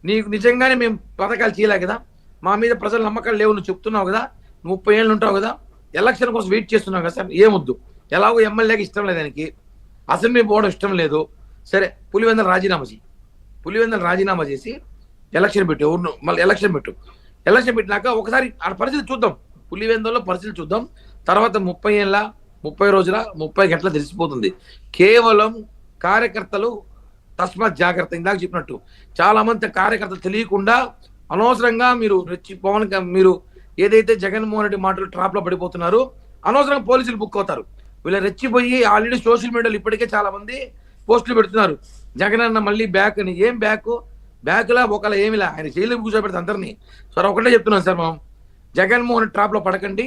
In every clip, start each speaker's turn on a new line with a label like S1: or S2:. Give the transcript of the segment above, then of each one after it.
S1: నీకు నిజంగానే మేము పథకాలు చేయలే కదా, మా మీద ప్రజల నమ్మకాలు లేవు నువ్వు చెప్తున్నావు కదా, నువ్వు 30 ఏళ్ళు ఉంటావు కదా, ఎలక్షన్ కోసం వెయిట్ చేస్తున్నావు కదా సార్, ఏమొద్దు, ఎలాగో ఎమ్మెల్యేకి ఇష్టం లేదు ఆయనకి, అసెంబ్లీ పోవడం ఇష్టం లేదు, సరే పులివెందులు రాజీనామా చేసి ఎలక్షన్ పెట్టు, మళ్ళీ ఎలక్షన్ పెట్టినాక ఒకసారి ఆ పరిస్థితి చూద్దాం, పులివెందుల్లో పరిస్థితి చూద్దాం, తర్వాత 30 ఏళ్ళ 30 రోజుల 30 గంటల తెలిసిపోతుంది. కేవలం కార్యకర్తలు తస్మాత్ జాగ్రత్త, ఇందాక చెప్పినట్టు చాలా మంది కార్యకర్తలు తెలియకుండా అనవసరంగా మీరు మీరు ఏదైతే జగన్మోహన్ రెడ్డి మాటలు ట్రాప్ లో పడిపోతున్నారు, అనవసరంగా పోలీసులు బుక్ అవుతారు. వీళ్ళు రెచ్చిపోయి ఆల్రెడీ సోషల్ మీడియాలో ఇప్పటికే చాలా మంది పోస్టులు పెడుతున్నారు, జగన్ అన్న మళ్ళీ బ్యాక్ అని. ఏం బ్యాక్లా ఒకలా ఏమిలా, ఆయన జైలు కూర్చోబెడితే అందరినీ. సార్ ఒకటే చెప్తున్నాను సార్, మనం జగన్మోహన్ ట్రాప్ లో పడకండి.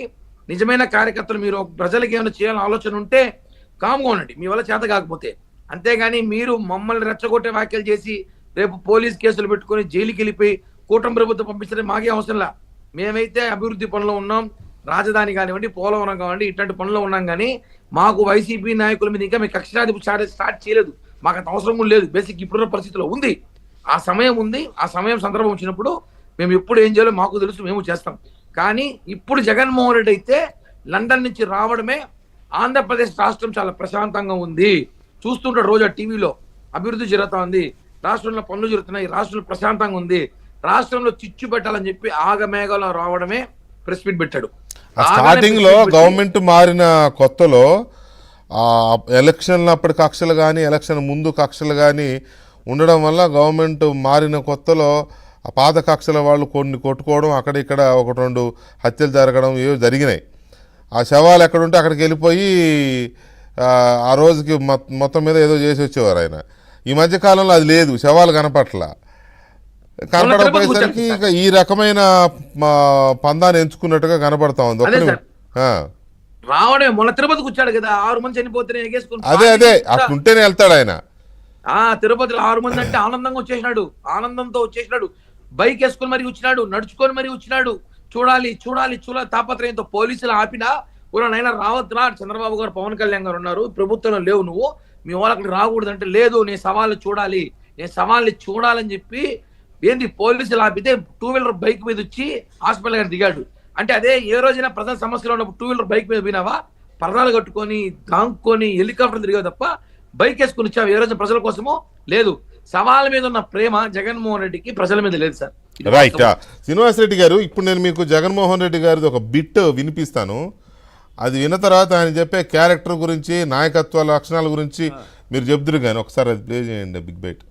S1: నిజమైన కార్యకర్తలు మీరు ప్రజలకు ఏమైనా చేయాలని ఆలోచన ఉంటే కామ్గా ఉండండి, మీ వల్ల చేత కాకపోతే. అంతేగాని మీరు మమ్మల్ని రెచ్చగొట్టే వ్యాఖ్యలు చేసి రేపు పోలీస్ కేసులు పెట్టుకొని జైలుకి వెళ్ళిపోయి కూటమి ప్రభుత్వం పంపించడం మాకే అవసరంలా. మేమైతే అభివృద్ధి పనులు ఉన్నాం, రాజధాని కానివ్వండి, పోలవరం కానివ్వండి, ఇట్లాంటి పనులు ఉన్నాం. కానీ మాకు వైసీపీ నాయకుల మీద ఇంకా మేము కక్షాధిపతి స్టార్ట్ చేయలేదు, మాకు అంత అవసరం కూడా లేదు. బేసిక్ ఇప్పుడున్న పరిస్థితిలో ఉంది, ఆ సమయం ఉంది, ఆ సమయం సందర్భం వచ్చినప్పుడు మేము ఎప్పుడు ఏం చేయాలో మాకు తెలుసు, మేము చేస్తాం. కానీ ఇప్పుడు జగన్మోహన్ రెడ్డి అయితే లండన్ నుంచి రావడమే ఆంధ్రప్రదేశ్ రాష్ట్రం చాలా ప్రశాంతంగా ఉంది, చూస్తుంటాడు రోజు టీవీలో అభివృద్ధి జరుగుతా ఉంది, రాష్ట్రంలో పనులు జరుగుతున్నాయి, రాష్ట్రంలో ప్రశాంతంగా ఉంది, రాష్ట్రంలో చిచ్చు పెట్టాలని చెప్పి ఆగమేఘలో రావడమే ప్రెస్ మీట్ పెట్టాడు.
S2: స్టార్టింగ్ లో గవర్నమెంట్ మారిన కొత్తలో ఎలక్షన్ అప్పటి కక్షలు కానీ ఎలక్షన్ ముందు కక్షలు కానీ ఉండడం వల్ల గవర్నమెంట్ మారిన కొత్తలో ఆ పాత కక్షల వాళ్ళు కొన్ని కొట్టుకోవడం, అక్కడ ఇక్కడ 1-2 హత్యలు జరగడం ఏవో జరిగినాయి. ఆ శవాలు ఎక్కడుంటే అక్కడికి వెళ్ళిపోయి ఆ రోజుకి మొత్తం మీద ఏదో చేసి వచ్చేవారు ఆయన. ఈ మధ్యకాలంలో అది లేదు, శవాలు కనపడపోయేసరికి ఇక ఈ రకమైన పందాన్ని ఎంచుకున్నట్టుగా కనపడతా ఉంది.
S1: రావడమే మొన్న తిరుపతికి వచ్చాడు కదా, 6 మంది చనిపోతే
S2: అదే అట్లుంటేనే వెళ్తాడు ఆయన.
S1: తిరుపతిలో 6 మంది అంటే ఆనందంగా ఆనందంతో వచ్చేసినాడు, బైక్ వేసుకొని మరీ వచ్చినాడు, నడుచుకొని మరీ వచ్చినాడు. చూడాలి తాపత్రయంతో పోలీసులు ఆపినా నైనా రావద్దురా, చంద్రబాబు గారు పవన్ కళ్యాణ్ గారు ఉన్నారు, ప్రభుత్వంలో లేవు నువ్వు, మీ వాళ్ళకి రాకూడదు అంటే, లేదు నేను సవాళ్ళు చూడాలని చెప్పి ఏంది పోలీసులు ఆపితే 2 వీలర్ బైక్ మీద వచ్చి హాస్పిటల్ గారు దిగాడు. అంటే అదే ఏ రోజైనా ప్రజల సమస్యలో ఉన్నప్పుడు 2 వీలర్ బైక్ మీద పోయినావా, పరదాలు కట్టుకొని దాంకొని హెలికాప్టర్ తిరిగావు తప్ప బైక్ వేసుకుని వచ్చావు ఏ రోజు ప్రజల కోసమో లేదు. సవాల్ మీద ఉన్న ప్రేమ జగన్మోహన్ రెడ్డికి ప్రజల మీద లేదు సార్.
S2: రైట్. శ్రీనివాస్ రెడ్డి గారు, ఇప్పుడు నేను మీకు జగన్మోహన్ రెడ్డి గారిది ఒక బిట్ వినిపిస్తాను, అది విన్న తర్వాత ఆయన చెప్పే క్యారెక్టర్ గురించి, నాయకత్వ లక్షణాల గురించి మీరు చెప్తురు కానీ ఒకసారి అది ప్లే చేయండి, బిగ్ బైట్.